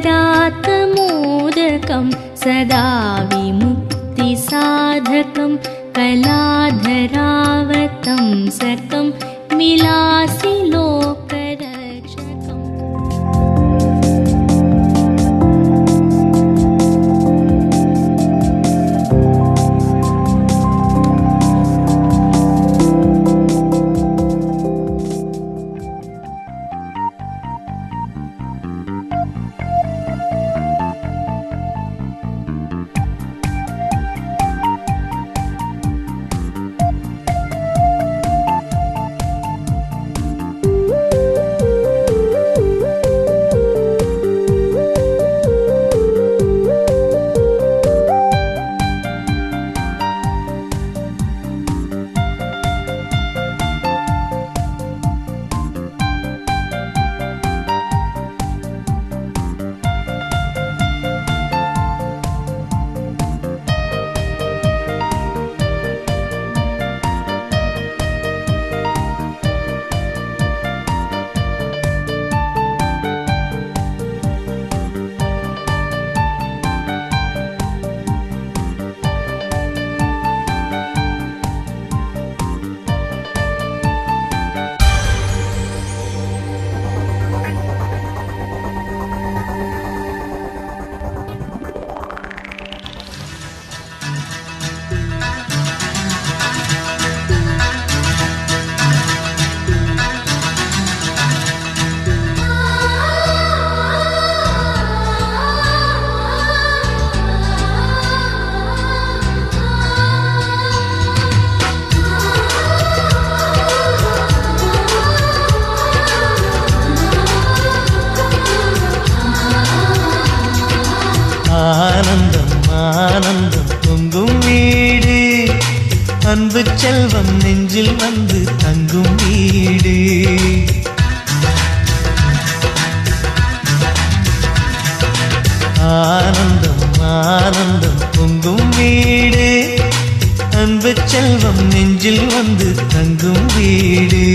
परात्मोदकं सदा विमुक्तिसाधकं कलाधरावतं सकं मिलासि लोकरक्षकम्। ஆனந்தம் ஆனந்தம் பொங்கும் வீடு, அன்பு செல்வம் நெஞ்சில் வந்து தங்கும் வீடு. ஆனந்தம் ஆனந்தம் பொங்கும் வீடு, அன்பு செல்வம் நெஞ்சில் வந்து தங்கும் வீடு.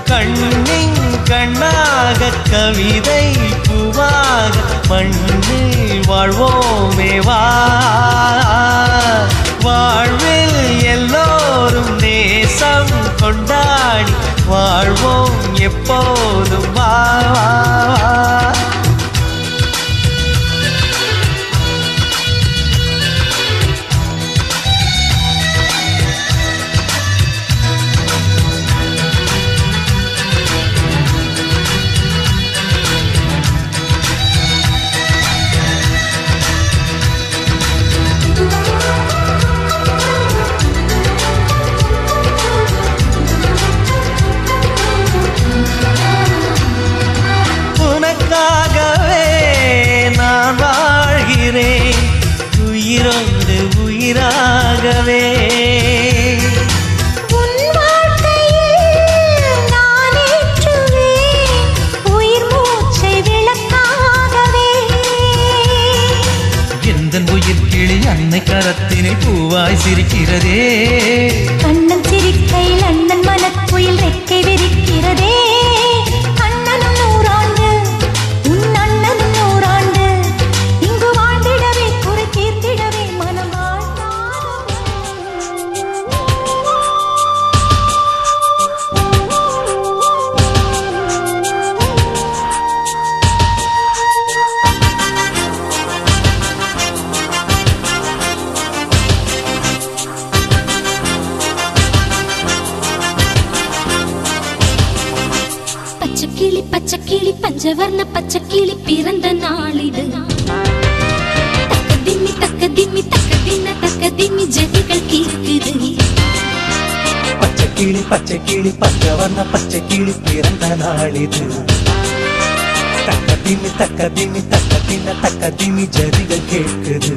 கண்ணின் கண்ணாக கவிதை பூவாக மண்ணில் வாழ்வோமே வா. வாழ்வில் எல்லோரும் நேசம் கொண்டாடி வாழ்வோம் எப்போதும் வா. உயிரோடு உயிராகவே உன் வாழ்க்கையில் நான் ஏற்றுவேன் உயிர் மூச்சை விளக்காகவே. எந்தன் உயிர் கிளி அன்னை கரத்தினில் பூவாய் சிரிக்கிறதே. கண்ணன் சிரிக்கையில் அண்ணன் மனக்குயில் ரெக்கை விரிக்கிறதே. அண்ணனும் நூறாண்டு உன் அண்ணனும் நூறாண்டு இங்கு வாழ்ந்திடவே குறை தீர்த்திடவே மனம் பச்சைக்கிளி பச்சைக்கிளி பஞ்சவர்ண பச்சைக்கிளி பிறந்த நாளிது. தக்கதிம்மி தக்கதிம்மி தக்கதின்ன தக்கதிம்மி ஜதிகள் கேட்குது. பச்சைக்கிளி பச்சைக்கிளி பஞ்சவர்ண பச்சைக்கிளி பிறந்த நாளிது. தக்கதிம்மி தக்கதிம்மி தக்கதின்ன தக்கதிம்மி ஜதிகள் கேட்குது.